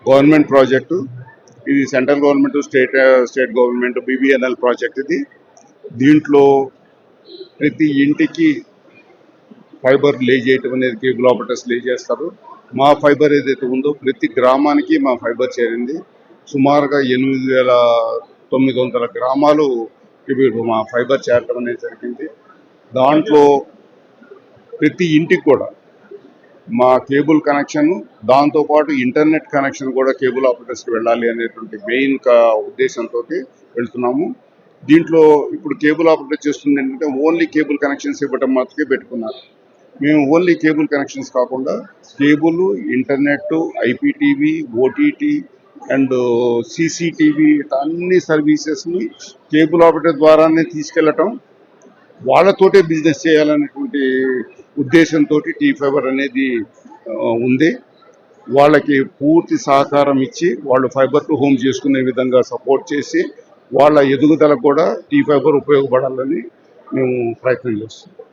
Government project. ఇది central government, state government BBNL project ఇది. దీంట్లో ప్రతి ఇంటికి ఫైబర్ లే చేయటం అనేది కేబుల్ ఆపరేటర్స్ లే చేస్తారు. మా ఫైబర్ ఏదైతే ఉందో ప్రతి గ్రామానికి మా ఫైబర్ చేరింది. సుమారుగా 8,900 గ్రామాలు మా ఫైబర్ చేరటం అనేది జరిగింది. దాంట్లో ప్రతి ఇంటికి కూడా మా కేబుల్ కనెక్షన్, దాంతోపాటు ఇంటర్నెట్ కనెక్షన్ కూడా కేబుల్ ఆపరేటర్స్కి వెళ్ళాలి అనేటువంటి మెయిన్ ఉద్దేశంతో వెళ్తున్నాము. దీంట్లో ఇప్పుడు కేబుల్ ఆపరేటర్ చేస్తుంది ఏంటంటే ఓన్లీ కేబుల్ కనెక్షన్స్ ఇవ్వడం మాత్రమే పెట్టుకున్నారు. మేము ఓన్లీ కేబుల్ కనెక్షన్స్ కాకుండా cable, internet, IPTV, OTT and CCTV అన్ని సర్వీసెస్ని కేబుల్ ఆపరేటర్ ద్వారానే తీసుకెళ్ళటం, వాళ్ళతోటే బిజినెస్ చేయాలనేటువంటి ఉద్దేశంతో T-Fiber అనేది ఉంది. వాళ్ళకి పూర్తి సహకారం ఇచ్చి వాళ్ళు ఫైబర్ టు హోమ్ చేసుకునే విధంగా సపోర్ట్ చేసి వాళ్ళ ఎదుగుదలకు కూడా T-Fiber ఉపయోగపడాలని మేము ప్రయత్నం చేస్తున్నాం.